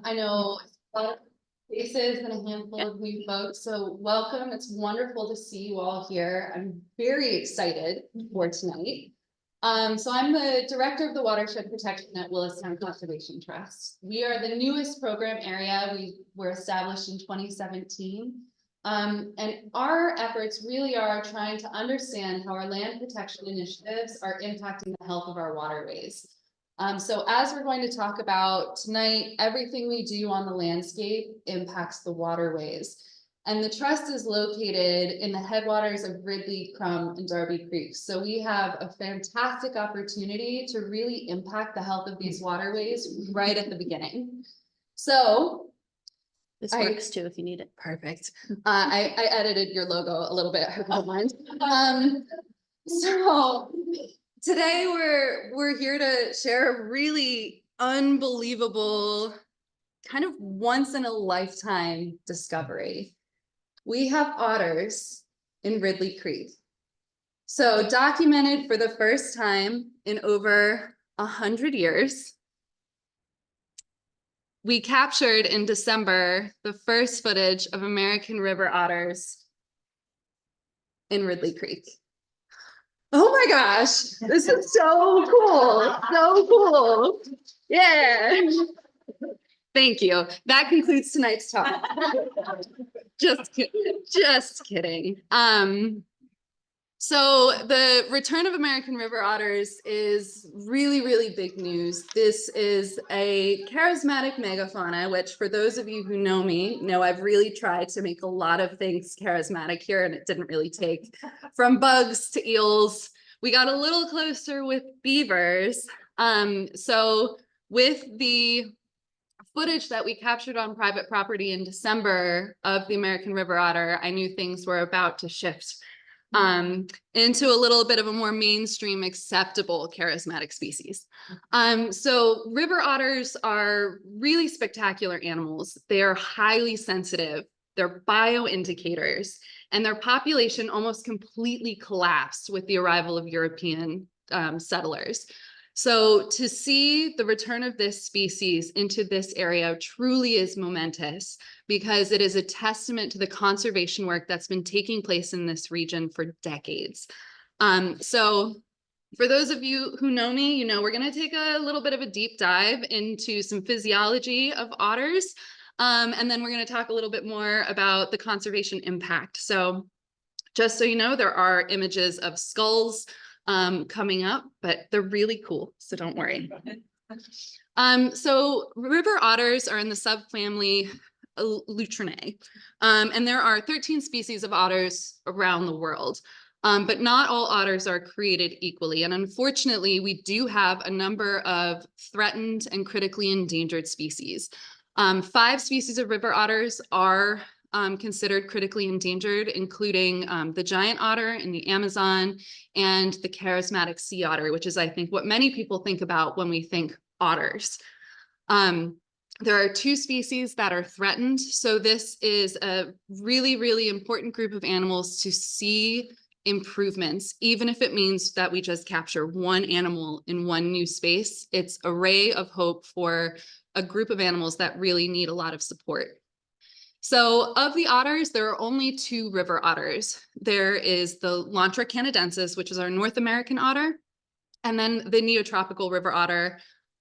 I know a lot of faces and a handful of new folks, so welcome. It's wonderful to see you all here. I'm very excited for tonight. So I'm the director of the Watershed Protection at Willistown Conservation Trust. We are the newest program area. We were established in 2017. And our efforts really are trying to understand how our land protection initiatives are impacting the health of our waterways. So as we're going to talk about tonight, everything we do on the landscape impacts the waterways. And the trust is located in the headwaters of Ridley, Crum, and Darby Creeks. So we have a fantastic opportunity to really impact the health of these waterways right at the beginning. So this works too if you need it. Perfect. I edited your logo a little bit. I hope you don't mind. So today we're here to share a really unbelievable, kind of once in a lifetime discovery. We have otters in Ridley Creek. So documented for the first time in over 100 years. We captured in December the first footage of American river otters in Ridley Creek. Oh my gosh, this is so cool, so cool. Yeah. Thank you. That concludes tonight's talk. Just kidding. So the return of American river otters is really, really big news. This is a charismatic megafauna, which for those of you who know me, know I've really tried to make a lot of things charismatic here, and it didn't really take. From bugs to eels, we got a little closer with beavers. So with the footage that we captured on private property in December of the American river otter, I knew things were about to shift into a little bit of a more mainstream, acceptable, charismatic species. So river otters are really spectacular animals. They are highly sensitive. They're bioindicators, and their population almost completely collapsed with the arrival of European settlers. So to see the return of this species into this area truly is momentous, because it is a testament to the conservation work that's been taking place in this region for decades. So for those of you who know me, you know we're going to take a little bit of a deep dive into some physiology of otters, and then we're going to talk a little bit more about the conservation impact. So just so you know, there are images of skulls coming up, but they're really cool, so don't worry. So river otters are in the subfamily Lutrinae, and there are 13 species of otters around the world, but not all otters are created equally, and unfortunately we do have a number of threatened and critically endangered species. 5 species of river otters are considered critically endangered, including the giant otter in the Amazon and the charismatic sea otter, which is, I think, what many people think about when we think otters. There are 2 species that are threatened. So this is a really, really important group of animals to see improvements, even if it means that we just capture one animal in one new space. It's a ray of hope for a group of animals that really need a lot of support. So of the otters, there are only 2 river otters. There is the Lontra canadensis, which is our North American otter, and then the neotropical river otter,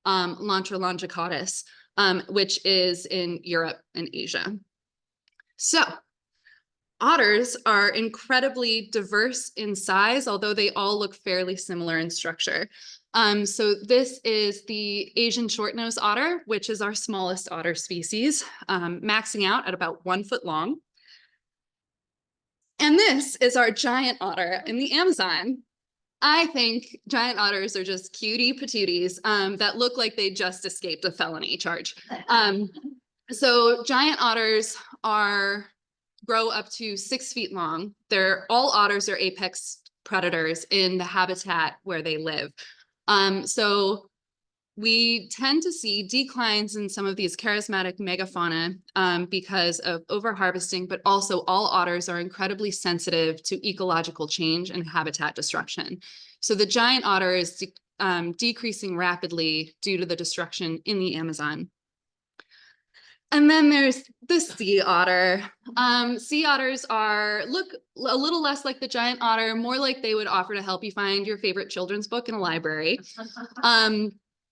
Lontra longicaudis, which is in Europe and Asia. So otters are incredibly diverse in size, although they all look fairly similar in structure. So this is the Asian short-nosed otter, which is our smallest otter species, maxing out at about 1 foot long. And this is our giant otter in the Amazon. I think giant otters are just cutie patooties that look like they just escaped a felony charge. So giant otters grow up to 6 feet long. All otters are apex predators in the habitat where they live. So we tend to see declines in some of these charismatic megafauna because of overharvesting, but also all otters are incredibly sensitive to ecological change and habitat destruction. So the giant otter is decreasing rapidly due to the destruction in the Amazon. And then there's the sea otter. Sea otters look a little less like the giant otter, more like they would offer to help you find your favorite children's book in a library.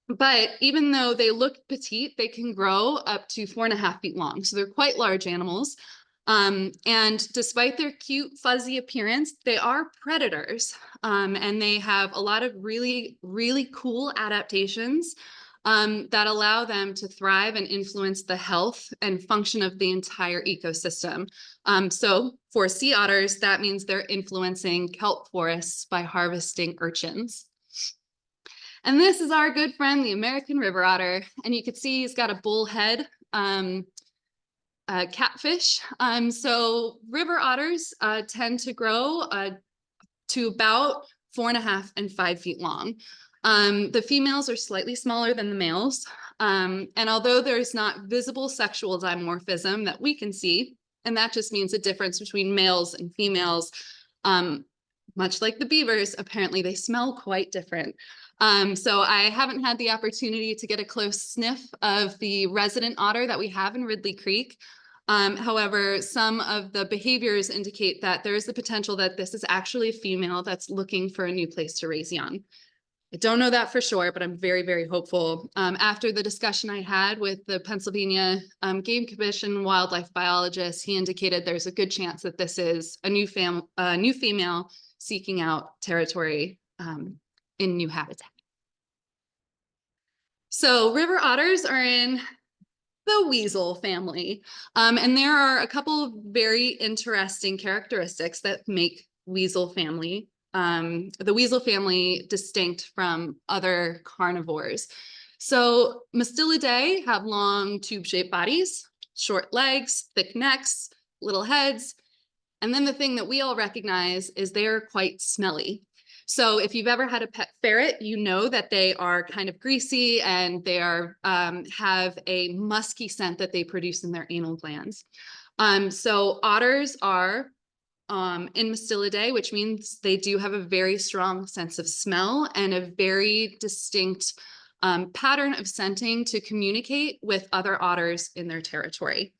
But even though they look petite, they can grow up to 4.5 feet long. So they're quite large animals. And despite their cute, fuzzy appearance, they are predators. And they have a lot of really, really cool adaptations that allow them to thrive and influence the health and function of the entire ecosystem. So for sea otters, that means they're influencing kelp forests by harvesting urchins. And this is our good friend, the American river otter. And you can see he's got a bull head, catfish. So river otters tend to grow to about 4.5 and 5 feet long. The females are slightly smaller than the males. And although there's not visible sexual dimorphism that we can see, and that just means a difference between males and females, much like the beavers, apparently they smell quite different. So I haven't had the opportunity to get a close sniff of the resident otter that we have in Ridley Creek. However, some of the behaviors indicate that there is the potential that this is actually a female that's looking for a new place to raise young. I don't know that for sure, but I'm very, very hopeful. After the discussion I had with the Pennsylvania Game Commission wildlife biologist, he indicated there's a good chance that this is a new female seeking out territory in new habitat. So river otters are in the weasel family. And there are a couple of very interesting characteristics that make the weasel family distinct from other carnivores. So Mustelidae have long tube-shaped bodies, short legs, thick necks, little heads. And then the thing that we all recognize is they're quite smelly. So if you've ever had a pet ferret, you know that they are kind of greasy and they are have a musky scent that they produce in their anal glands. So otters are in Mustelidae, which means they do have a very strong sense of smell and a very distinct pattern of scenting to communicate with other otters in their territory.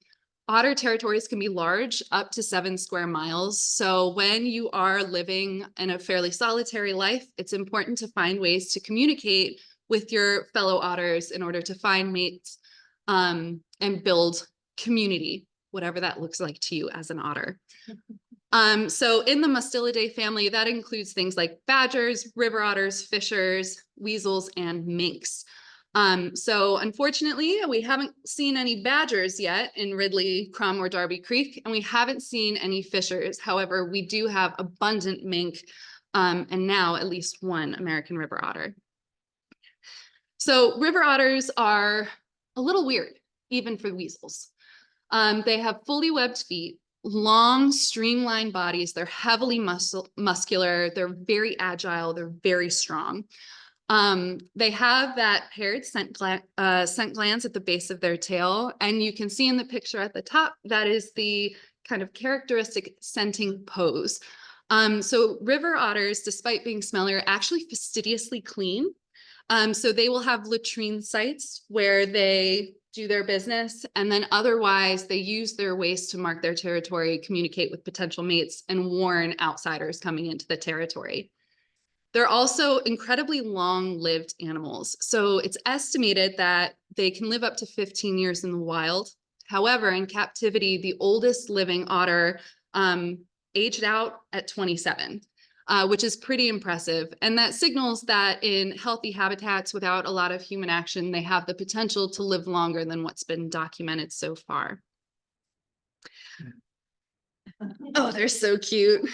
Otter territories can be large, up to 7 square miles. So when you are living in a fairly solitary life, it's important to find ways to communicate with your fellow otters in order to find mates and build community, whatever that looks like to you as an otter. So in the Mustelidae family, that includes things like badgers, river otters, fishers, weasels, and minks. So unfortunately, we haven't seen any badgers yet in Ridley, Crum, or Darby Creek, and we haven't seen any fishers. However, we do have abundant mink, and now at least one American river otter. So river otters are a little weird, even for weasels. They have fully webbed feet, long streamlined bodies. They're heavily muscular. They're very agile. They're very strong. They have that paired scent glands at the base of their tail. And you can see in the picture at the top, that is the kind of characteristic scenting pose. So river otters, despite being smelly, are actually fastidiously clean. So they will have latrine sites where they do their business, and then otherwise they use their waste to mark their territory, communicate with potential mates, and warn outsiders coming into the territory. They're also incredibly long-lived animals. So it's estimated that they can live up to 15 years in the wild. However, in captivity, the oldest living otter aged out at 27. Which is pretty impressive. And that signals that in healthy habitats without a lot of human action, they have the potential to live longer than what's been documented so far. Oh, they're so cute.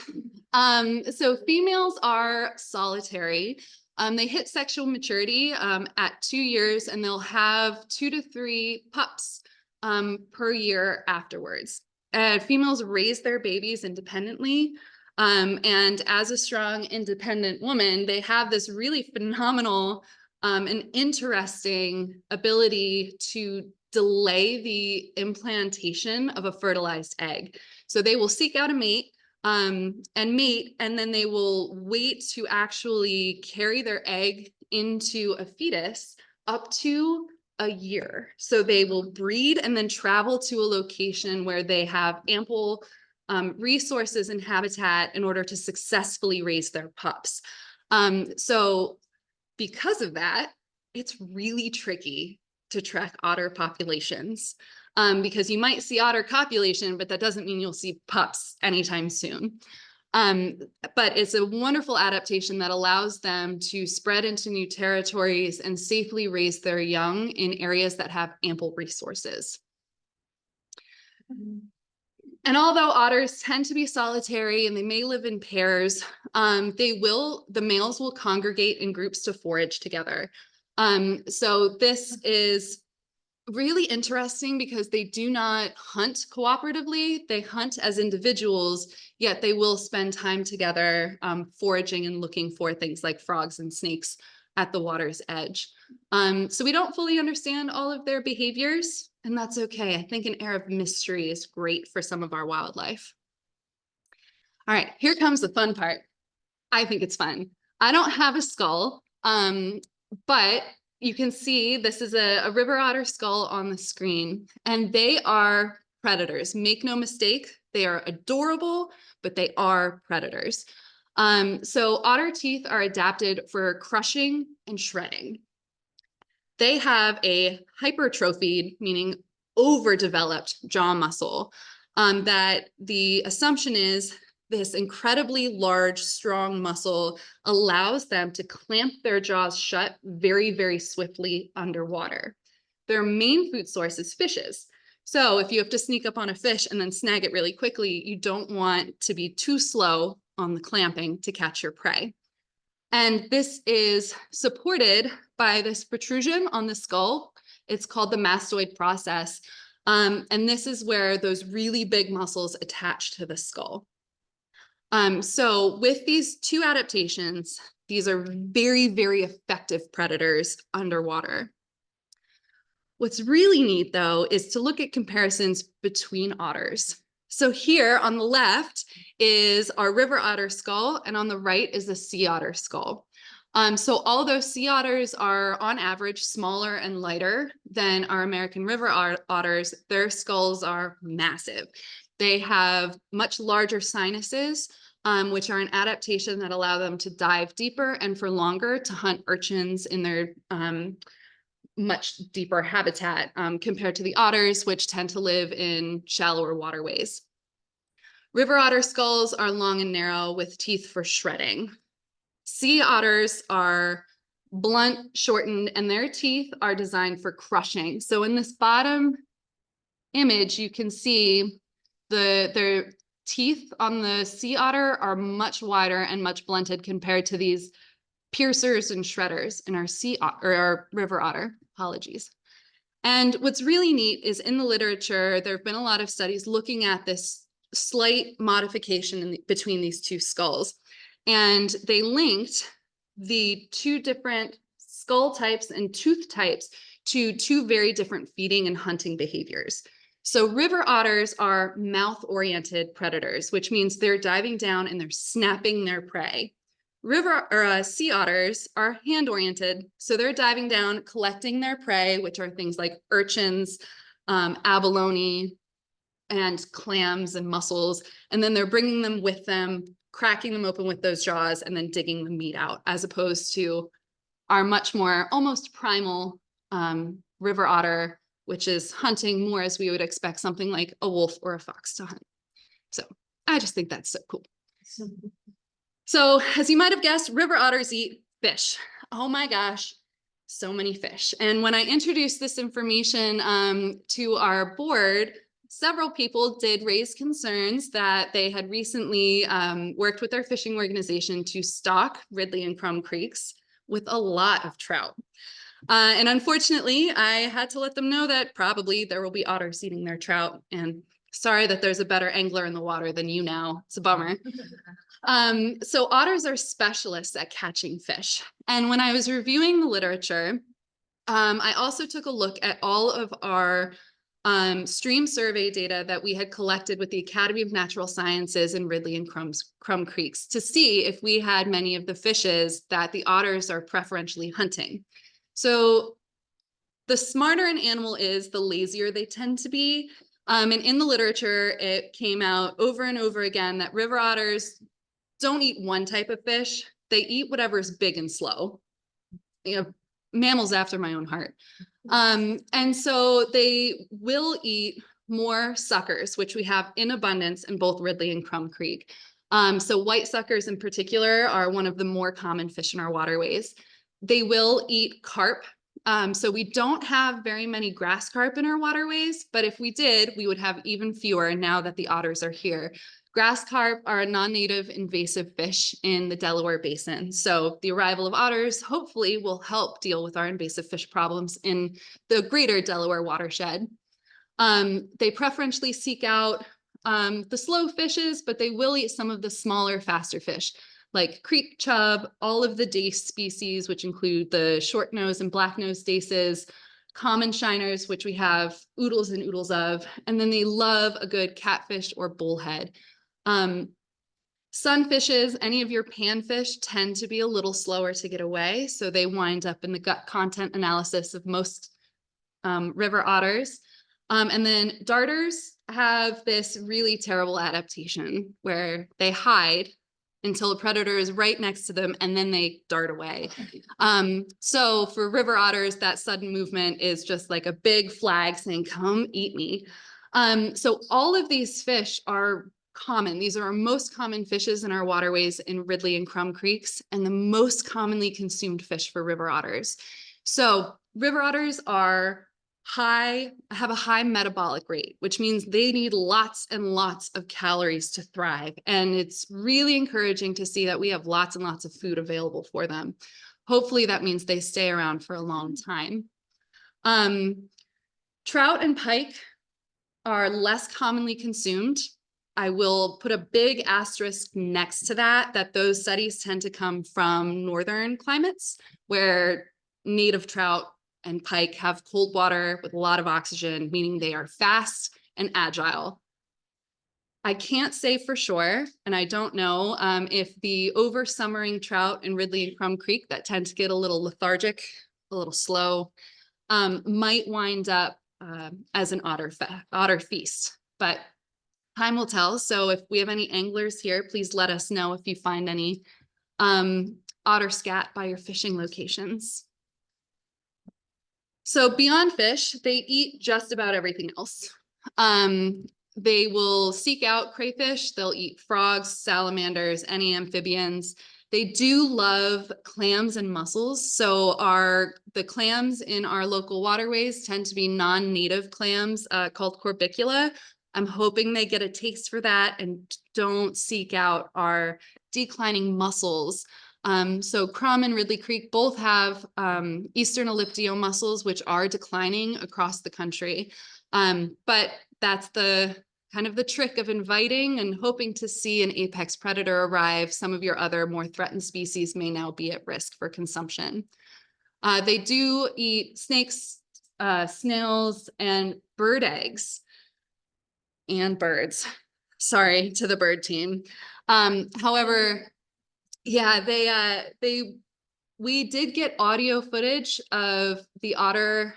So females are solitary. They hit sexual maturity at 2 years, and they'll have 2 to 3 pups per year afterwards. Females raise their babies independently. And as a strong, independent woman, they have this really phenomenal and interesting ability to delay the implantation of a fertilized egg. So they will seek out a mate and mate, and then they will wait to actually carry their egg into a fetus up to a year. So they will breed and then travel to a location where they have ample resources and habitat in order to successfully raise their pups. So because of that, it's really tricky to track otter populations because you might see otter copulation, but that doesn't mean you'll see pups anytime soon. But it's a wonderful adaptation that allows them to spread into new territories and safely raise their young in areas that have ample resources. And although otters tend to be solitary and they may live in pairs, the males will congregate in groups to forage together. So this is really interesting because they do not hunt cooperatively. They hunt as individuals, yet they will spend time together foraging and looking for things like frogs and snakes at the water's edge. So we don't fully understand all of their behaviors, and that's okay. I think an air of mystery is great for some of our wildlife. All right, here comes the fun part. I think it's fun. I don't have a skull, but you can see this is a river otter skull on the screen, and they are predators. Make no mistake, they are adorable, but they are predators. So otter teeth are adapted for crushing and shredding. They have a hypertrophied, meaning overdeveloped jaw muscle that the assumption is this incredibly large, strong muscle allows them to clamp their jaws shut very, very swiftly underwater. Their main food source is fishes. So if you have to sneak up on a fish and then snag it really quickly, you don't want to be too slow on the clamping to catch your prey. And this is supported by this protrusion on the skull. It's called the mastoid process. And this is where those really big muscles attach to the skull. So with these two adaptations, these are very, very effective predators underwater. What's really neat, though, is to look at comparisons between otters. So here on the left is our river otter skull, and on the right is the sea otter skull. So although sea otters are on average smaller and lighter than our American river otters, their skulls are massive. They have much larger sinuses, which are an adaptation that allow them to dive deeper and for longer to hunt urchins in their much deeper habitat compared to the otters, which tend to live in shallower waterways. River otter skulls are long and narrow with teeth for shredding. Sea otters are blunt, shortened, and their teeth are designed for crushing. So in this bottom image, you can see their teeth on the sea otter are much wider and much blunted compared to these piercers and shredders in our river otter. Apologies. And what's really neat is in the literature, there have been a lot of studies looking at this slight modification between these two skulls. And they linked the two different skull types and tooth types to two very different feeding and hunting behaviors. So river otters are mouth-oriented predators, which means they're diving down and they're snapping their prey. Sea otters are hand-oriented, so they're diving down, collecting their prey, which are things like urchins, abalone, and clams and mussels, and then they're bringing them with them, cracking them open with those jaws, and then digging the meat out, as opposed to our much more almost primal river otter, which is hunting more as we would expect something like a wolf or a fox to hunt. So I just think that's so cool. So as you might have guessed, river otters eat fish. Oh my gosh, so many fish. And when I introduced this information to our board, several people did raise concerns that they had recently worked with their fishing organization to stock Ridley and Crum Creeks with a lot of trout. And unfortunately, I had to let them know that probably there will be otters eating their trout. And sorry that there's a better angler in the water than you now. It's a bummer. So otters are specialists at catching fish. And when I was reviewing the literature, I also took a look at all of our stream survey data that we had collected with the Academy of Natural Sciences in Ridley and Crum Creeks to see if we had many of the fishes that the otters are preferentially hunting. So the smarter an animal is, the lazier they tend to be. And in the literature, it came out over and over again that river otters don't eat one type of fish. They eat whatever's big and slow. You know, mammals after my own heart. And so they will eat more suckers, which we have in abundance in both Ridley and Crum Creek. So white suckers in particular are one of the more common fish in our waterways. They will eat carp. So we don't have very many grass carp in our waterways, but if we did, we would have even fewer now that the otters are here. Grass carp are a non-native invasive fish in the Delaware Basin. So the arrival of otters hopefully will help deal with our invasive fish problems in the greater Delaware watershed. They preferentially seek out the slow fishes, but they will eat some of the smaller, faster fish like creek chub, all of the dace species, which include the short nose and black nose daces, common shiners, which we have oodles and oodles of, and then they love a good catfish or bullhead. Sunfishes, any of your panfish tend to be a little slower to get away, so they wind up in the gut content analysis of most river otters. And then darters have this really terrible adaptation where they hide until a predator is right next to them and then they dart away. So for river otters, that sudden movement is just like a big flag saying, come eat me. So all of these fish are common. These are our most common fishes in our waterways in Ridley and Crum Creeks, and the most commonly consumed fish for river otters. So river otters are have a high metabolic rate, which means they need lots and lots of calories to thrive. And it's really encouraging to see that we have lots and lots of food available for them. Hopefully that means they stay around for a long time. Trout and pike are less commonly consumed. I will put a big asterisk next to that, that those studies tend to come from northern climates where native trout and pike have cold water with a lot of oxygen, meaning they are fast and agile. I can't say for sure, and I don't know if the over-summering trout in Ridley and Crum Creek that tend to get a little lethargic, a little slow, might wind up as an otter feast, but time will tell. So if we have any anglers here, please let us know if you find any otter scat by your fishing locations. So beyond fish, they eat just about everything else. They will seek out crayfish. They'll eat frogs, salamanders, any amphibians. They do love clams and mussels. So the clams in our local waterways tend to be non-native clams called corbicula. I'm hoping they get a taste for that and don't seek out our declining mussels. So Crum and Ridley Creek both have eastern elliptio mussels, which are declining across the country. But that's the kind of the trick of inviting and hoping to see an apex predator arrive. Some of your other more threatened species may now be at risk for consumption. They do eat snakes, snails, and bird eggs. And birds. Sorry to the bird team. However, yeah, we did get audio footage of the otter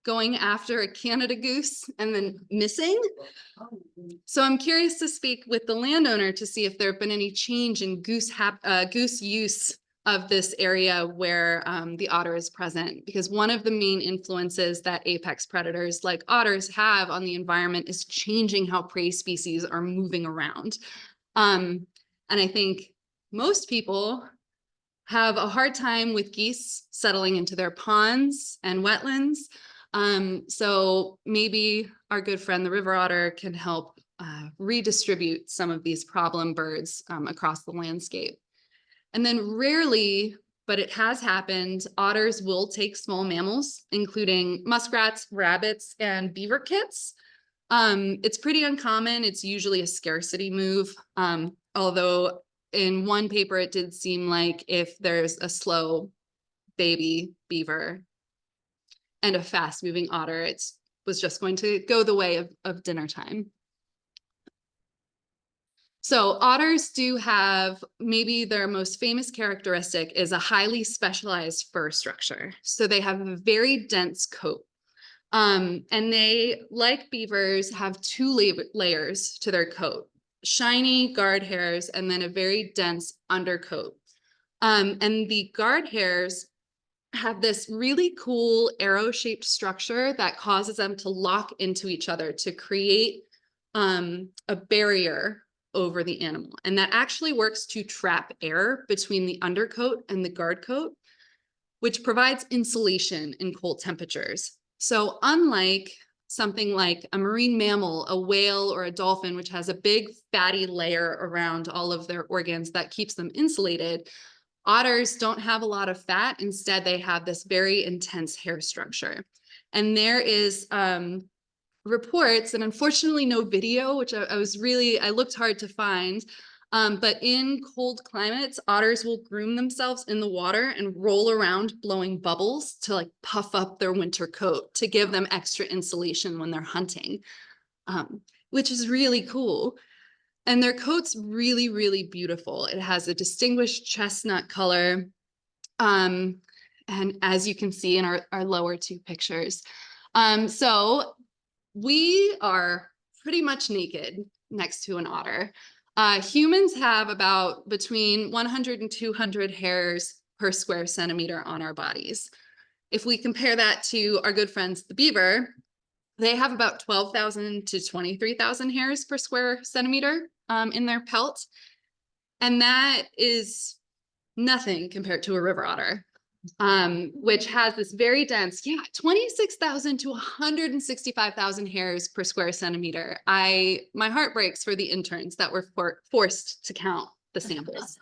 going after a Canada goose and then missing. So I'm curious to speak with the landowner to see if there have been any change in goose use of this area where the otter is present, because one of the main influences that apex predators like otters have on the environment is changing how prey species are moving around. And I think most people have a hard time with geese settling into their ponds and wetlands. So maybe our good friend, the river otter, can help redistribute some of these problem birds across the landscape. And then rarely, but it has happened, otters will take small mammals, including muskrats, rabbits, and beaver kits. It's pretty uncommon. It's usually a scarcity move, although in one paper, it did seem like if there's a slow baby beaver and a fast moving otter, it was just going to go the way of dinner time. So otters do have, maybe their most famous characteristic is a highly specialized fur structure. So they have a very dense coat. And they, like beavers, have two layers to their coat, shiny guard hairs and then a very dense undercoat. And the guard hairs have this really cool arrow-shaped structure that causes them to lock into each other to create a barrier over the animal. And that actually works to trap air between the undercoat and the guard coat, which provides insulation in cold temperatures. So unlike something like a marine mammal, a whale or a dolphin, which has a big fatty layer around all of their organs that keeps them insulated, otters don't have a lot of fat. Instead, they have this very intense hair structure. And there is reports, and unfortunately no video, which I looked hard to find, but in cold climates, otters will groom themselves in the water and roll around blowing bubbles to like puff up their winter coat to give them extra insulation when they're hunting, which is really cool. And their coat's really, really beautiful. It has a distinguished chestnut color. And as you can see in our lower two pictures. So we are pretty much naked next to an otter. Humans have about between 100 and 200 hairs per square centimeter on our bodies. If we compare that to our good friends, the beaver, they have about 12,000 to 23,000 hairs per square centimeter in their pelt. And that is nothing compared to a river otter, which has this very dense, 26,000 to 165,000 hairs per square centimeter. My heart breaks for the interns that were forced to count the samples.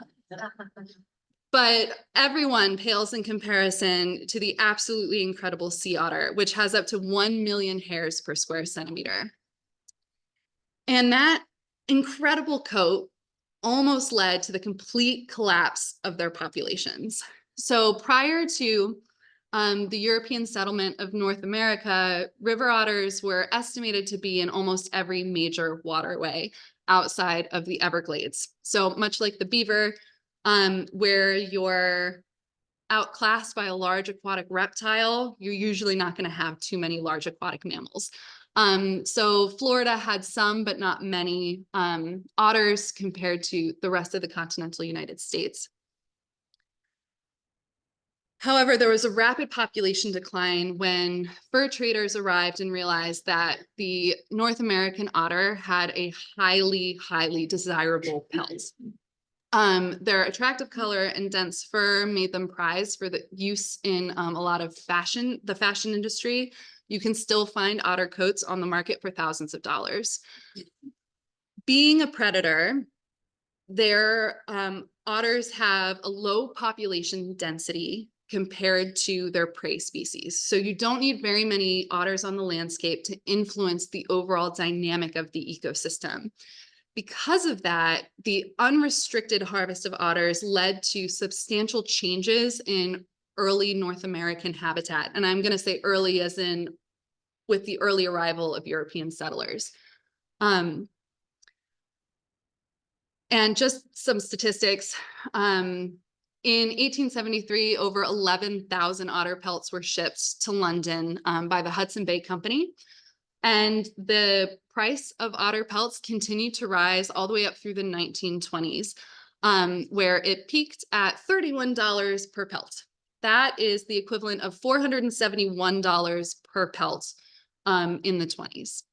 But everyone pales in comparison to the absolutely incredible sea otter, which has up to 1 million hairs per square centimeter. And that incredible coat almost led to the complete collapse of their populations. So prior to the European settlement of North America, river otters were estimated to be in almost every major waterway outside of the Everglades. So much like the beaver, where you're outclassed by a large aquatic reptile, you're usually not going to have too many large aquatic mammals. So Florida had some, but not many otters compared to the rest of the continental United States. However, there was a rapid population decline when fur traders arrived and realized that the North American otter had a highly, highly desirable pelt. Their attractive color and dense fur made them prized for the use in a lot of the fashion industry. You can still find otter coats on the market for thousands of dollars. Being a predator, their otters have a low population density compared to their prey species. So you don't need very many otters on the landscape to influence the overall dynamic of the ecosystem. Because of that, the unrestricted harvest of otters led to substantial changes in early North American habitat. And I'm going to say early as in with the early arrival of European settlers. And just some statistics. In 1873, over 11,000 otter pelts were shipped to London by the Hudson Bay Company. And the price of otter pelts continued to rise all the way up through the 1920s, where it peaked at $31 per pelt. That is the equivalent of $471 per pelt in the 20s.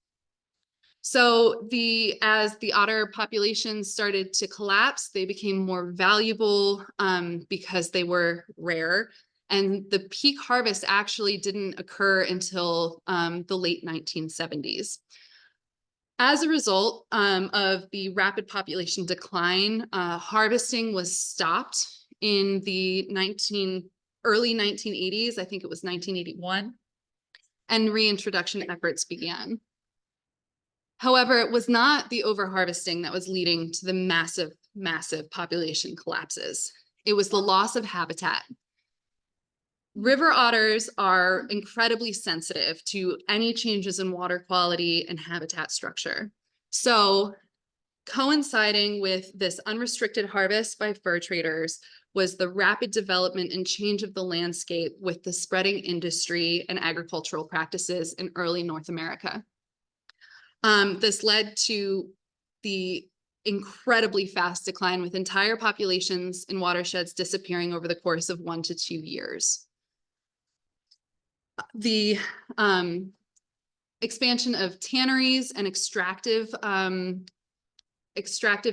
So as the otter population started to collapse, they became more valuable because they were rare. And the peak harvest actually didn't occur until the late 1970s. As a result of the rapid population decline, harvesting was stopped in the early 1980s. I think it was 1981, and reintroduction efforts began. However, it was not the overharvesting that was leading to the massive, massive population collapses. It was the loss of habitat. River otters are incredibly sensitive to any changes in water quality and habitat structure. So coinciding with this unrestricted harvest by fur traders was the rapid development and change of the landscape with the spreading industry and agricultural practices in early North America. This led to the incredibly fast decline, with entire populations in watersheds disappearing over the course of 1 to 2 years. The expansion of tanneries and extractive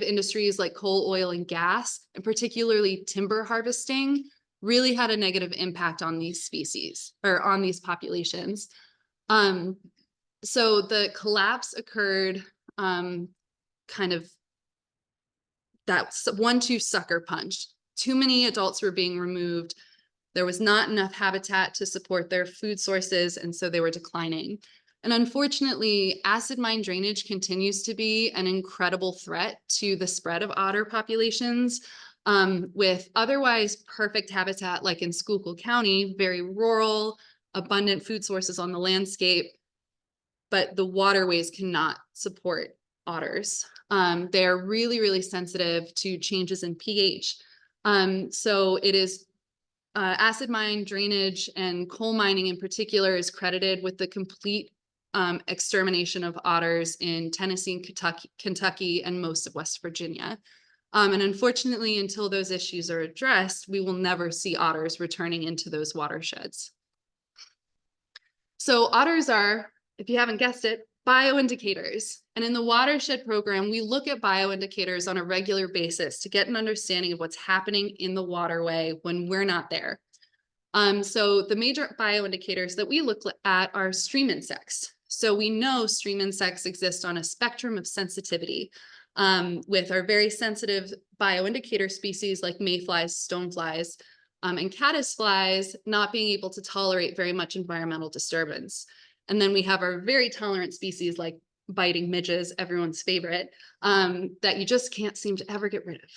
industries like coal, oil, and gas, and particularly timber harvesting, really had a negative impact on these species or on these populations. So the collapse occurred kind of that 1-2 sucker punch. Too many adults were being removed. There was not enough habitat to support their food sources, and so they were declining. And unfortunately, acid mine drainage continues to be an incredible threat to the spread of otter populations, with otherwise perfect habitat like in Schuylkill County, very rural, abundant food sources on the landscape, but the waterways cannot support otters. They are really, really sensitive to changes in pH. So it is acid mine drainage and coal mining in particular is credited with the complete extermination of otters in Tennessee and Kentucky, and most of West Virginia. And unfortunately, until those issues are addressed, we will never see otters returning into those watersheds. So otters are, if you haven't guessed it, bioindicators. And in the Watershed program, we look at bioindicators on a regular basis to get an understanding of what's happening in the waterway when we're not there. So the major bioindicators that we look at are stream insects. So we know stream insects exist on a spectrum of sensitivity, with our very sensitive bioindicator species like mayflies, stoneflies, and caddisflies not being able to tolerate very much environmental disturbance. And then we have our very tolerant species like biting midges, everyone's favorite, that you just can't seem to ever get rid of.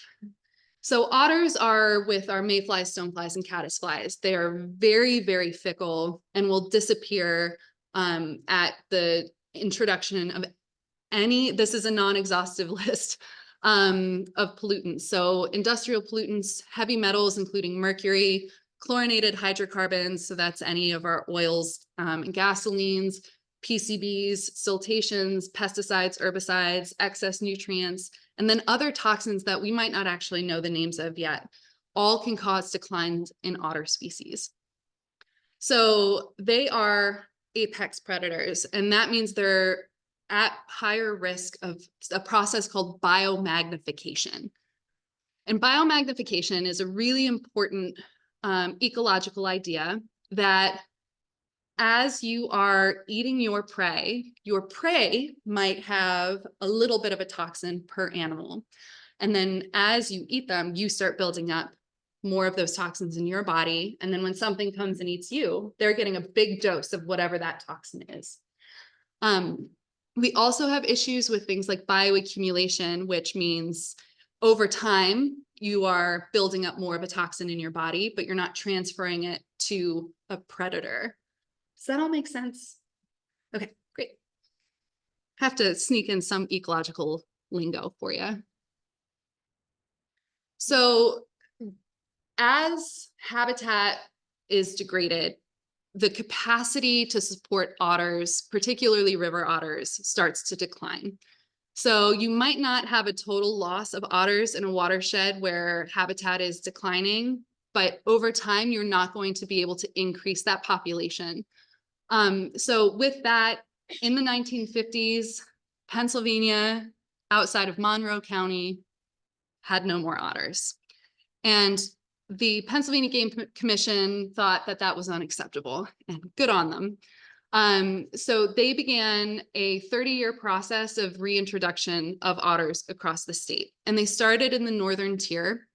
So otters are with our mayflies, stoneflies, and caddisflies. They are very, very fickle and will disappear at the introduction of any, this is a non-exhaustive list of pollutants. So industrial pollutants, heavy metals, including mercury, chlorinated hydrocarbons, so that's any of our oils and gasolines, PCBs, siltations, pesticides, herbicides, excess nutrients, and then other toxins that we might not actually know the names of yet, all can cause declines in otter species. So they are apex predators, and that means they're at higher risk of a process called biomagnification. And biomagnification is a really important ecological idea that as you are eating your prey might have a little bit of a toxin per animal. And then as you eat them, you start building up more of those toxins in your body. And then when something comes and eats you, they're getting a big dose of whatever that toxin is. We also have issues with things like bioaccumulation, which means over time, you are building up more of a toxin in your body, but you're not transferring it to a predator. Does that all make sense? Okay, great. Have to sneak in some ecological lingo for you. So as habitat is degraded, the capacity to support otters, particularly river otters, starts to decline. So you might not have a total loss of otters in a watershed where habitat is declining, but over time, you're not going to be able to increase that population. So with that, in the 1950s, Pennsylvania, outside of Monroe County, had no more otters. And the Pennsylvania Game Commission thought that that was unacceptable, and good on them. So they began a 30-year process of reintroduction of otters across the state. And they started in the northern tier.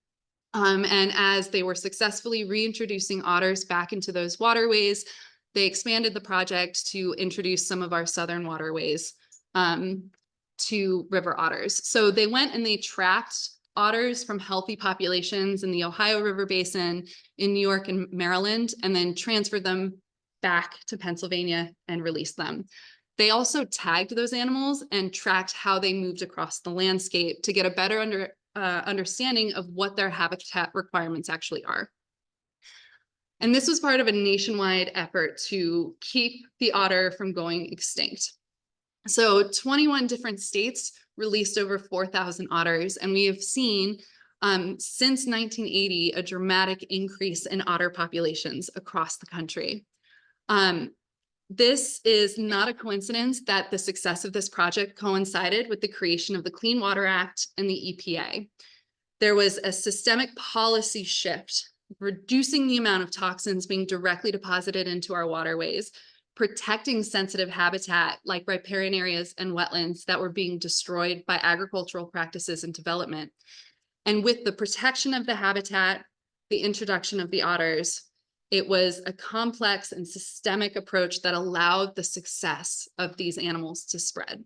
And as they were successfully reintroducing otters back into those waterways, they expanded the project to introduce some of our southern waterways to river otters. So they went and they tracked otters from healthy populations in the Ohio River Basin, in New York and Maryland, and then transferred them back to Pennsylvania and released them. They also tagged those animals and tracked how they moved across the landscape to get a better understanding of what their habitat requirements actually are. And this was part of a nationwide effort to keep the otter from going extinct. So 21 different states released over 4,000 otters, and we have seen since 1980 a dramatic increase in otter populations across the country. This is not a coincidence that the success of this project coincided with the creation of the Clean Water Act and the EPA. There was a systemic policy shift, reducing the amount of toxins being directly deposited into our waterways, protecting sensitive habitat like riparian areas and wetlands that were being destroyed by agricultural practices and development. And with the protection of the habitat, the introduction of the otters, it was a complex and systemic approach that allowed the success of these animals to spread.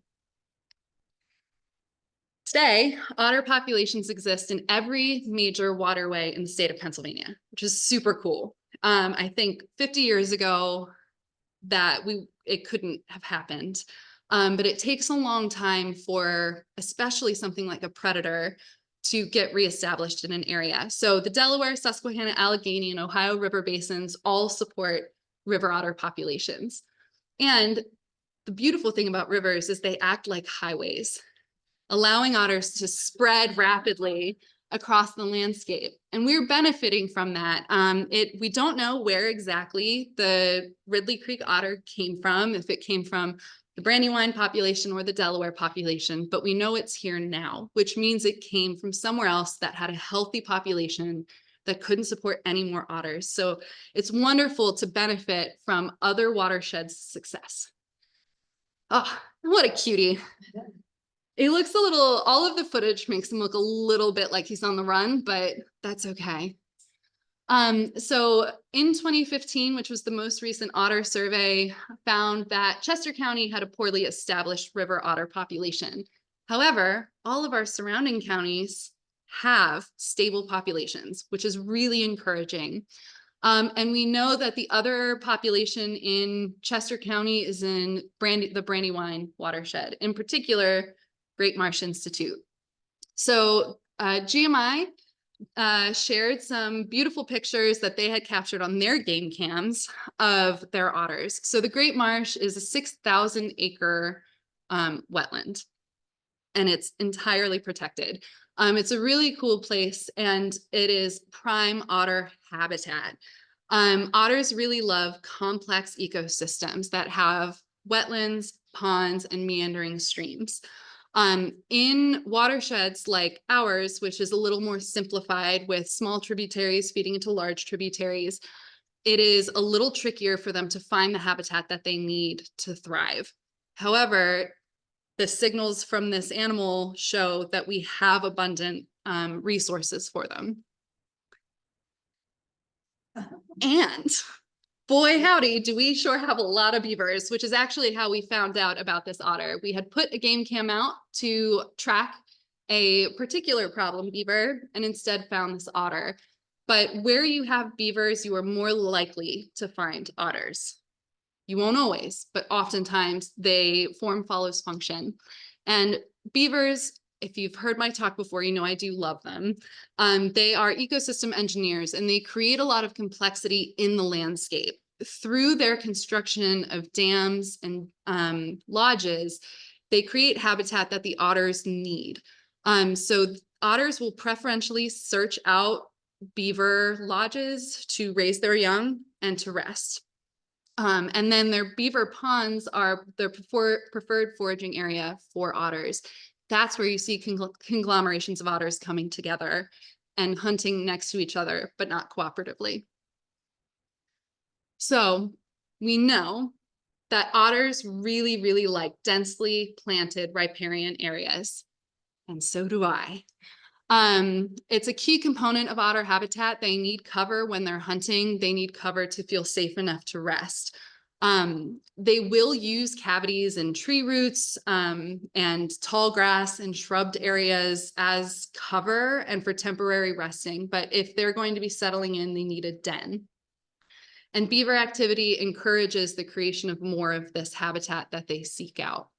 Today, otter populations exist in every major waterway in the state of Pennsylvania, which is super cool. I think 50 years ago that it couldn't have happened, but it takes a long time for especially something like a predator to get reestablished in an area. So the Delaware, Susquehanna, Allegheny, and Ohio river basins all support river otter populations. And the beautiful thing about rivers is they act like highways, allowing otters to spread rapidly across the landscape. And we're benefiting from that. We don't know where exactly the Ridley Creek otter came from, if it came from the Brandywine population or the Delaware population, but we know it's here now, which means it came from somewhere else that had a healthy population that couldn't support any more otters. So it's wonderful to benefit from other watersheds' success. Oh, what a cutie. He looks a little, all of the footage makes him look a little bit like he's on the run, but that's okay. So in 2015, which was the most recent otter survey, found that Chester County had a poorly established river otter population. However, all of our surrounding counties have stable populations, which is really encouraging. And we know that the other population in Chester County is in the Brandywine watershed, in particular, Great Marsh Institute. So GMI shared some beautiful pictures that they had captured on their game cams of their otters. So the Great Marsh is a 6,000 acre wetland, and it's entirely protected. It's a really cool place, and it is prime otter habitat. Otters really love complex ecosystems that have wetlands, ponds, and meandering streams. In watersheds like ours, which is a little more simplified with small tributaries feeding into large tributaries, it is a little trickier for them to find the habitat that they need to thrive. However, the signals from this animal show that we have abundant resources for them. And boy, howdy, do we sure have a lot of beavers, which is actually how we found out about this otter. We had put a game cam out to track a particular problem beaver and instead found this otter. But where you have beavers, you are more likely to find otters. You won't always, but oftentimes they form follows function. And beavers, if you've heard my talk before, you know I do love them. They are ecosystem engineers, and they create a lot of complexity in the landscape. Through their construction of dams and lodges, they create habitat that the otters need. So otters will preferentially search out beaver lodges to raise their young and to rest. And then their beaver ponds are their preferred foraging area for otters. That's where you see conglomerations of otters coming together and hunting next to each other, but not cooperatively. So we know that otters really, really like densely planted riparian areas, and so do I. It's a key component of otter habitat. They need cover when they're hunting. They need cover to feel safe enough to rest. They will use cavities in tree roots and tall grass and shrubbed areas as cover and for temporary resting. But if they're going to be settling in, they need a den. And beaver activity encourages the creation of more of this habitat that they seek out.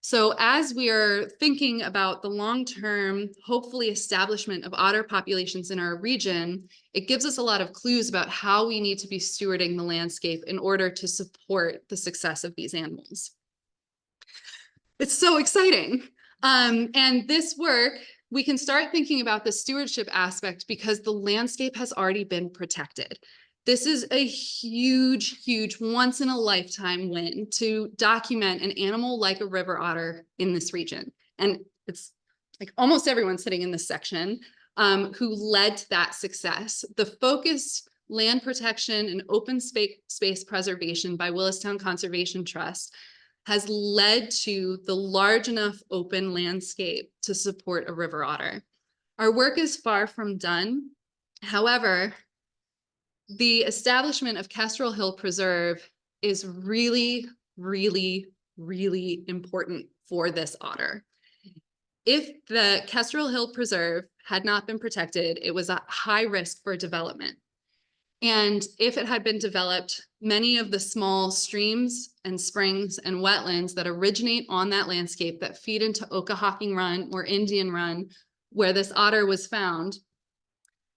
So as we are thinking about the long-term, hopefully establishment of otter populations in our region, it gives us a lot of clues about how we need to be stewarding the landscape in order to support the success of these animals. It's so exciting. And this work, we can start thinking about the stewardship aspect because the landscape has already been protected. This is a huge, huge once in a lifetime win to document an animal like a river otter in this region. And it's like almost everyone sitting in this section who led to that success. The focused land protection and open space preservation by Willistown Conservation Trust has led to the large enough open landscape to support a river otter. Our work is far from done. However, the establishment of Kestrel Hill Preserve is really, really, really important for this otter. If the Kestrel Hill Preserve had not been protected, it was at high risk for development. And if it had been developed, many of the small streams and springs and wetlands that originate on that landscape that feed into Okahocking Run or Indian Run, where this otter was found,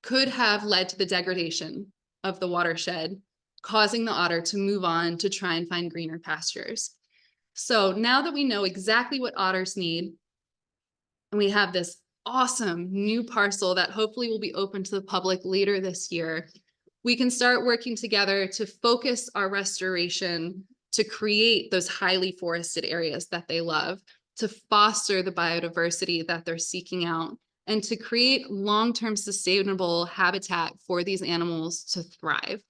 could have led to the degradation of the watershed, causing the otter to move on to try and find greener pastures. So now that we know exactly what otters need, and we have this awesome new parcel that hopefully will be open to the public later this year, we can start working together to focus our restoration to create those highly forested areas that they love, to foster the biodiversity that they're seeking out, and to create long-term sustainable habitat for these animals to thrive.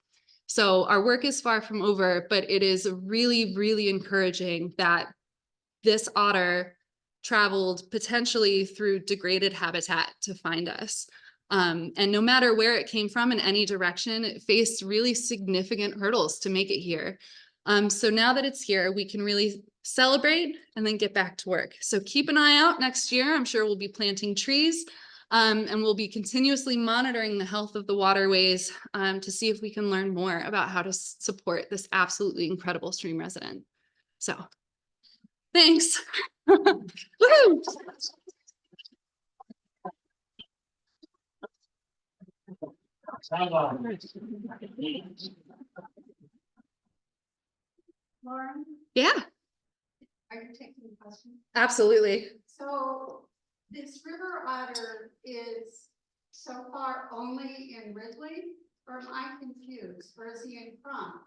So our work is far from over, but it is really, really encouraging that this otter traveled potentially through degraded habitat to find us. And no matter where it came from in any direction, it faced really significant hurdles to make it here. So now that it's here, we can really celebrate and then get back to work. So keep an eye out next year. I'm sure we'll be planting trees and we'll be continuously monitoring the health of the waterways to see if we can learn more about how to support this absolutely incredible stream resident. So thanks. Woo! Lauren, Yeah, are you taking the question? absolutely. So this river otter is so far only in Ridley, or am I confused? Or is he in Crum?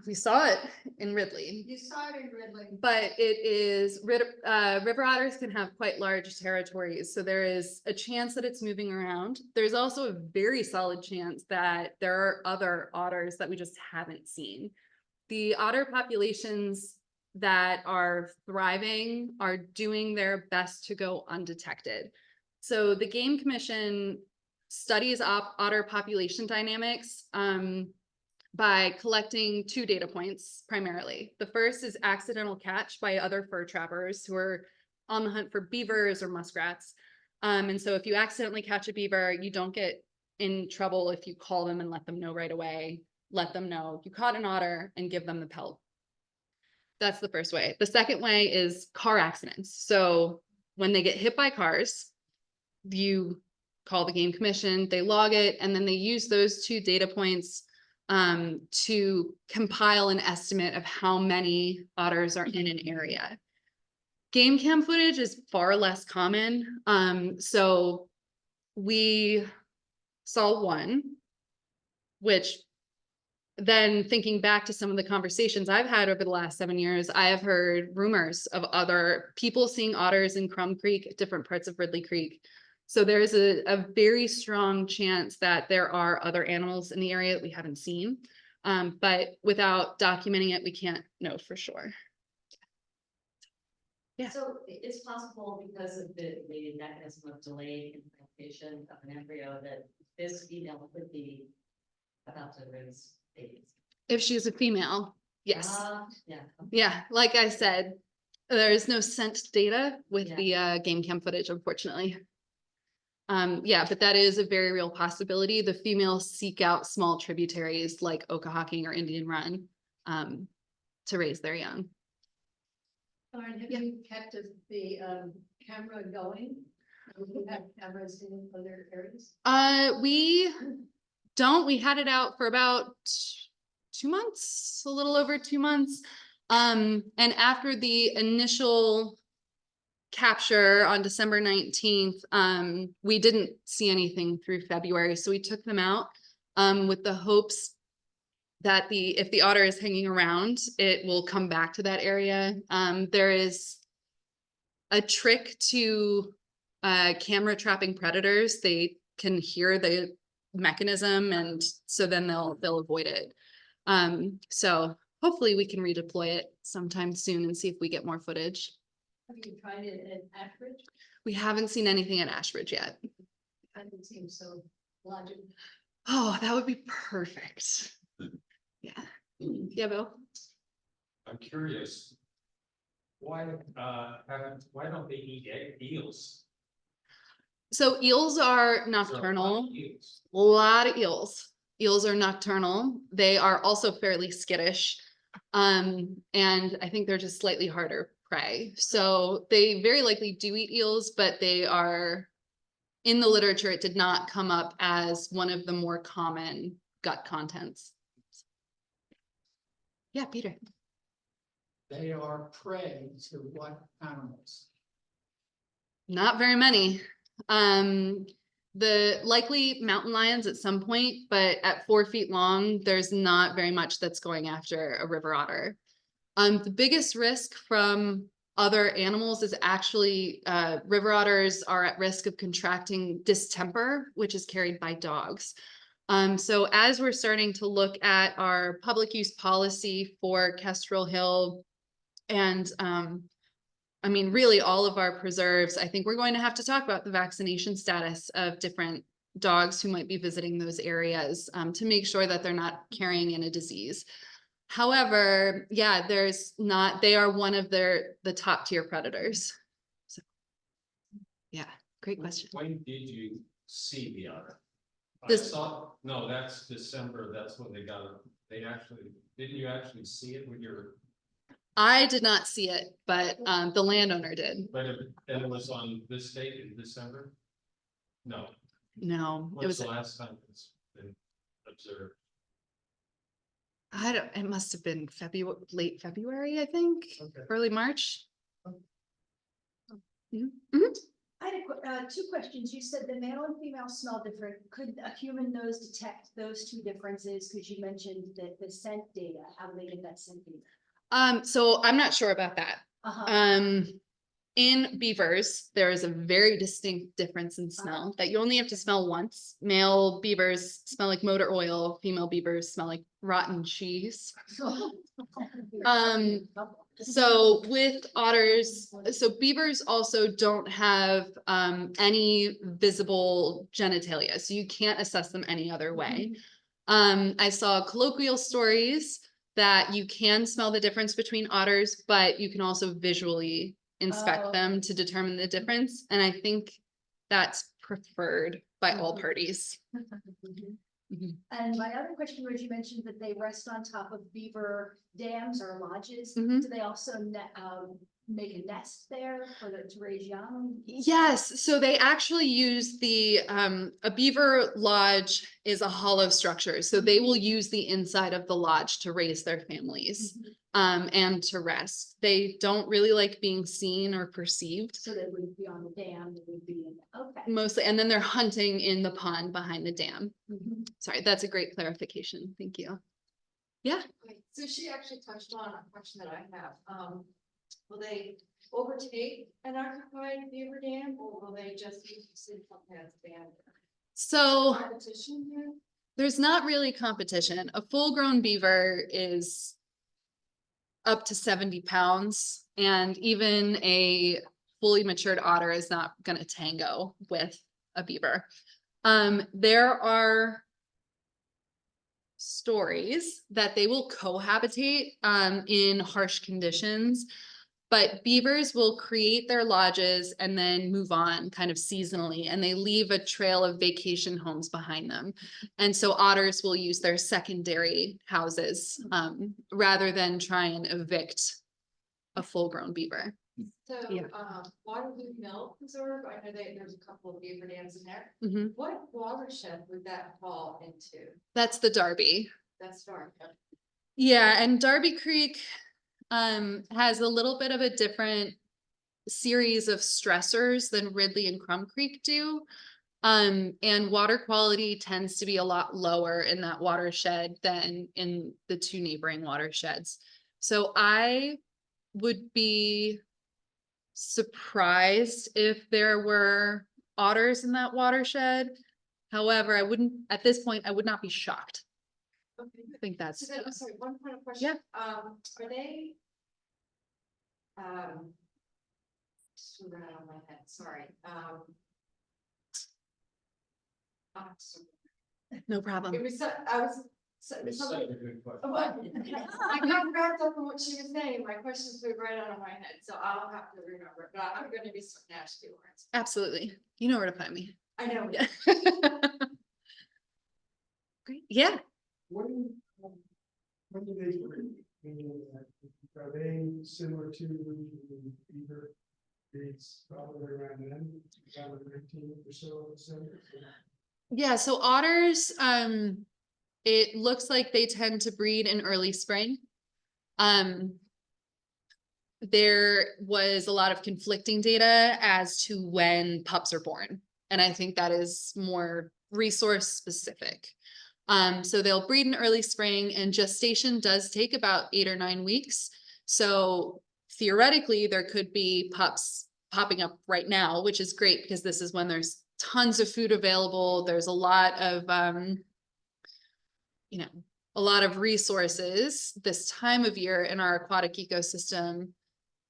We saw it in Ridley, You saw it in Ridley. but it is river otters can have quite large territories. So there is a chance that it's moving around. There's also a very solid chance that there are other otters that we just haven't seen. The otter populations that are thriving are doing their best to go undetected. So the Game Commission studies otter population dynamics by collecting two data points primarily. The first is accidental catch by other fur trappers who are on the hunt for beavers or muskrats. And so if you accidentally catch a beaver, you don't get in trouble if you call them and let them know right away. Let them know you caught an otter and give them the pelt. That's the first way. The second way is car accidents. So when they get hit by cars, you call the Game Commission, they log it, and then they use those two data points to compile an estimate of how many otters are in an area. Game cam footage is far less common. So we saw one, which then thinking back to some of the conversations I've had over the last 7 years, I have heard rumors of other people seeing otters in Crum Creek, different parts of Ridley Creek. So there's a very strong chance that there are other animals in the area that we haven't seen. But without documenting it, we can't know for sure. Yeah. So it's possible because of the mechanism of delayed implantation of an embryo that this female could be about to raise babies. If she's a female, yes. Yeah. Yeah, like I said, there is no scent data with the game cam footage, unfortunately. Yeah, but that is a very real possibility. The females seek out small tributaries like Okahocking or Indian Run to raise their young. Lauren, have Yeah. you kept the camera going? Do you have cameras in other areas? We don't. We had it out for about 2 months, a little over 2 months. And after the initial capture on December 19th, we didn't see anything through February, so we took them out with the hopes that if the otter is hanging around, it will come back to that area. There is a trick to camera trapping predators. They can hear the mechanism, and so then they'll avoid it. So hopefully we can redeploy it sometime soon and see if we get more footage. Have you tried it at Ashbridge? We haven't seen anything at Ashbridge yet. Kind of seems so logical. Oh, that would be perfect. Yeah. Yeah, Bill? I'm curious. Why don't they eat eels? So eels are Is there a lot nocturnal. of eels? A lot of eels. Eels are nocturnal. They are also fairly skittish. And I think they're just slightly harder prey. So they very likely do eat eels, but they are, in the literature, it did not come up as one of the more common gut contents. Yeah, Peter. They are prey to what animals? Not very many. The likely mountain lions at some point, but at 4 feet long, there's not very much that's going after a river otter. The biggest risk from other animals is actually river otters are at risk of contracting distemper, which is carried by dogs. So as we're starting to look at our public use policy for Kestrel Hill and I mean, really all of our preserves, I think we're going to have to talk about the vaccination status of different dogs who might be visiting those areas to make sure that they're not carrying in a disease. However, yeah, they are one of the top tier predators. So, yeah, great question. When did you see the otter? This- No, that's December, that's when they got it. Didn't you actually see it when you're, I did not see it, but the landowner did. and it was on this date in December? No, No, it when's was, the last time it's been observed? it must have been late February, I think, Okay. early March. Mhm. I had two questions. You said the male and female smell different. Could a human nose detect those two differences? Because you mentioned that the scent data, how do they get that scent data? So I'm not sure about that. Uh-huh. In beavers, there is a very distinct difference in smell that you only have to smell once. Male beavers smell like motor oil, female beavers smell like rotten cheese. So with otters, so beavers also don't have any visible genitalia, so you can't assess them any other way. I saw colloquial stories that you can smell the difference between otters, but you can also visually inspect Oh, them okay. to determine the difference. And I think that's preferred by all Mhm. parties. And my other question was, you mentioned that they rest on top of beaver dams or lodges. Mhm. Do they also make a nest there to raise young? Yes, so they actually use a beaver lodge is a hollow structure, so they will use the inside of the lodge to raise their families and to rest. They don't really like being seen or perceived So they wouldn't be on the dam, they would be in, okay. mostly, and then they're hunting in the pond behind the dam. Mhm. Sorry, that's a great clarification. Thank you. Yeah. So she actually touched on a question that I have. Will they overtake an occupied beaver dam, or will they just use the city as dam? So Competition here? there's not really competition. A full-grown beaver is up to 70 pounds, and even a fully matured otter is not going to tango with a beaver. There are stories that they will cohabitate in harsh conditions. But beavers will create their lodges and then move on kind of seasonally, and they leave a trail of vacation homes behind them. And so otters will use their secondary houses rather than try and evict a full-grown beaver. So, Yeah. Waterloo Mill Preserve, I know there's a couple of beaver dams in there. Mhm. What watershed would that fall into? That's the Darby. That's dark. Yeah, and Darby Creek has a little bit of a different series of stressors than Ridley and Crum Creek do. And water quality tends to be a lot lower in that watershed than in the two neighboring watersheds. So I would be surprised if there were otters in that watershed. However, I wouldn't, at this point, I would not be shocked. Okay. I think that's, So then, I'm sorry, one final question. Are they? Just ran out of my head, sorry. Sorry. no problem. It was, I was. It's such a good question. I got wrapped up in what she was saying, my questions were right out of my head, so I'll have to remember, but I'm gonna be certain Ashley Lawrence. Absolutely. You know where to find me. I know. Yeah. Great. Yeah. When do they breed? Are they similar to the beaver? It's probably around then, 2019 or so. Yeah. So otters, it looks like they tend to breed in early spring. There was a lot of conflicting data as to when pups are born, and I think that is more resource specific. So they'll breed in early spring, and gestation does take about 8 or 9 weeks. So theoretically, there could be pups popping up right now, which is great because this is when there's tons of food available. There's a lot of, a lot of resources this time of year in our aquatic ecosystem.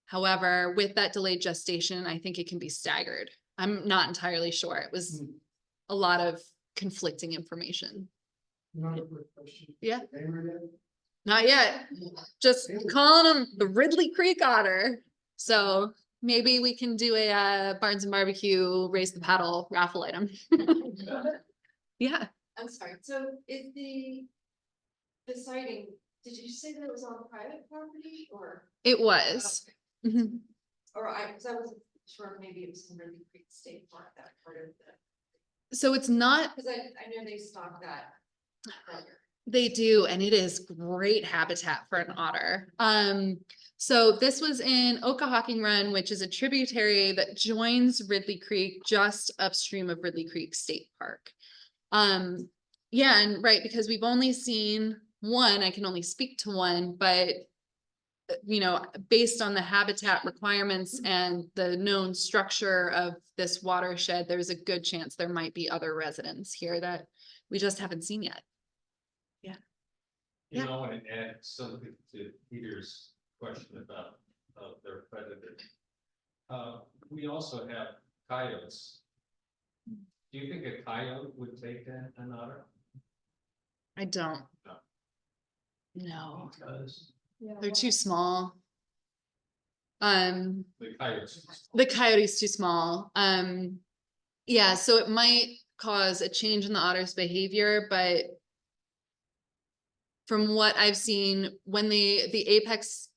However, with that delayed gestation, I think it can be staggered. I'm not entirely sure. It was a lot of conflicting information. Another quick question. Yeah. They were there? Not yet. Just calling them the Ridley Creek otter. So maybe we can do a Barnes and Barbecue raise the paddle raffle item. Yeah. I'm sorry, so is the sighting, did you say that it was on private property or? It was. Okay. Mhm. Or because I wasn't sure, maybe it was in Ridley Creek State Park, that part of the, So it's not, because I know they stock that. further. they do, and it is great habitat for an otter. So this was in Okahawking Run, which is a tributary that joins Ridley Creek just upstream of Ridley Creek State Park. Yeah, and right, because we've only seen one, I can only speak to one, but based on the habitat requirements and the known structure of this watershed, there's a good chance there might be other residents here that we just haven't seen yet. You Yeah. know, I want to add something to Peter's question about their predator. We also have coyotes. Do you think a coyote would take an otter? I don't. No. No, Because they're too small. the coyotes. The coyote's too small. Yeah, so it might cause a change in the otter's behavior, but from what I've seen, when an apex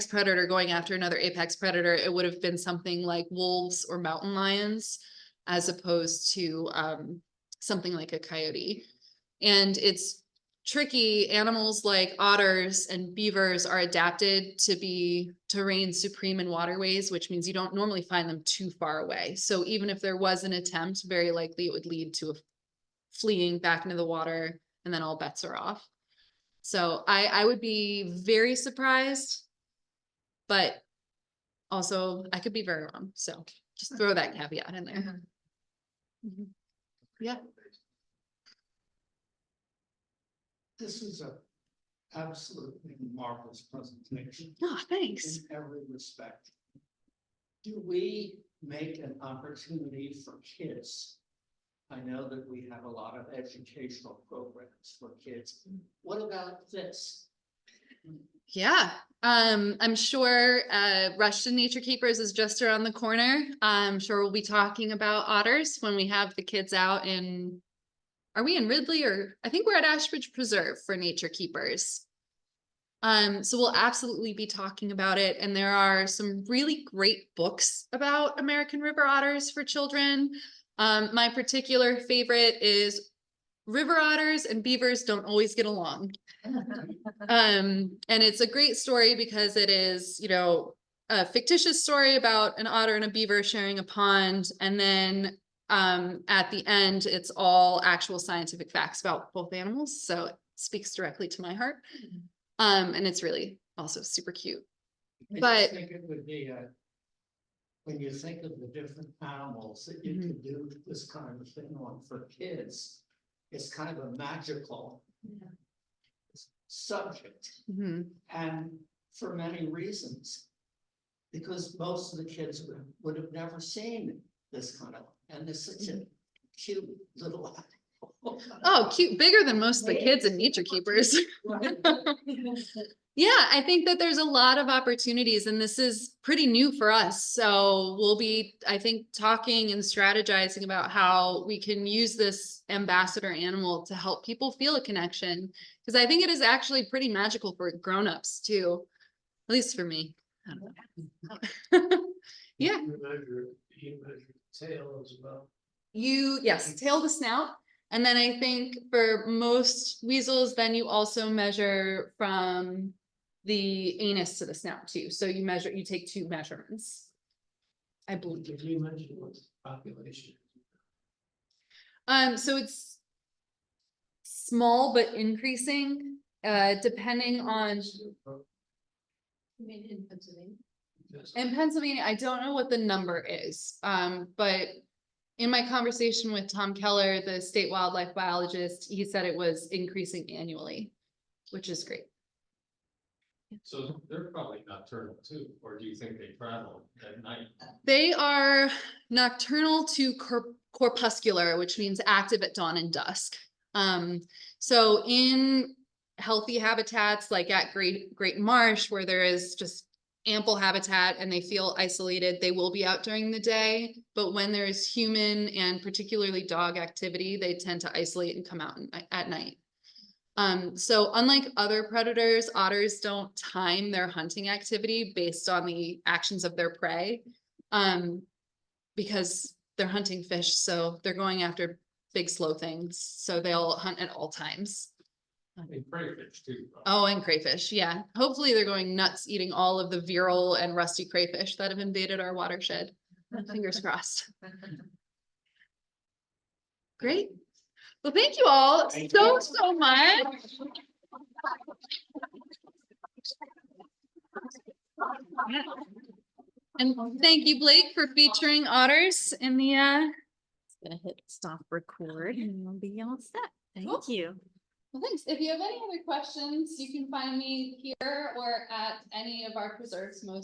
predator going after another apex predator, it would have been something like wolves or mountain lions, as opposed to something like a coyote. And it's tricky. Animals like otters and beavers are adapted to reign supreme in waterways, which means you don't normally find them too far away. So even if there was an attempt, very likely it would lead to a fleeing back into the water, and then all bets are off. So I would be very surprised, but also I could be very wrong. So just throw that caveat in there. Mhm. Yeah. This is a absolutely marvelous presentation Oh, thanks. in every respect. Do we make an opportunity for kids? I know that we have a lot of educational programs for kids. What about this? Yeah, I'm sure Rush to Nature Keepers is just around the corner. I'm sure we'll be talking about otters when we have the kids out in, are we in Ridley or I think we're at Ashbridge Preserve for Nature Keepers. So we'll absolutely be talking about it. And there are some really great books about American river otters for children. My particular favorite is River Otters and Beavers Don't Always Get Along. And it's a great story because it is, you know, a fictitious story about an otter and a beaver sharing a pond. And then at the end, it's all actual scientific facts about both animals. So it speaks directly to my heart. And it's really also super cute. I But- just think it would be when you think of the different animals that you could do this kind of thing on for kids, it's kind of a magical subject, Mhm. and for many reasons. Because most of the kids would have never seen this kind of, and this is a cute little animal. Oh, cute, bigger than most of the kids in Nature Keepers. Yeah, I think that there's a lot of opportunities and this is pretty new for us. So we'll be, I think, talking and strategizing about how we can use this ambassador animal to help people feel a connection. Because I think it is actually pretty magical for grown-ups too, at least for me. I don't know. Yeah, You measure tail as well. yes, tail to snout. And then I think for most weasels, then you also measure from the anus to the snout too. So you take 2 measurements. I believe. Did you mention what's population? So it's small but increasing, depending on, You mean in Pennsylvania? in Pennsylvania, I don't know what the number is. But in my conversation with Tom Keller, the state wildlife biologist, he said it was increasing annually, which is great. So they're probably nocturnal too, or do you think they travel at night? They are nocturnal to corpuscular, which means active at dawn and dusk. So in healthy habitats like at Great Marsh, where there is just ample habitat and they feel isolated, they will be out during the day. But when there is human and particularly dog activity, they tend to isolate and come out at night. So unlike other predators, otters don't time their hunting activity based on the actions of their prey, because they're hunting fish, so they're going after big, slow things. So they'll hunt at all times. And crayfish too. probably. Oh, and crayfish, yeah. Hopefully they're going nuts eating all of the virile and rusty crayfish that have invaded our watershed. Fingers crossed. Great. Well, thank you all so much. And thank you, Blake, for featuring otters in the Just gonna hit stop record and we'll be all set. Cool. Thank you. Well, thanks. If you have any other questions, you can find me here or at any of our preserves most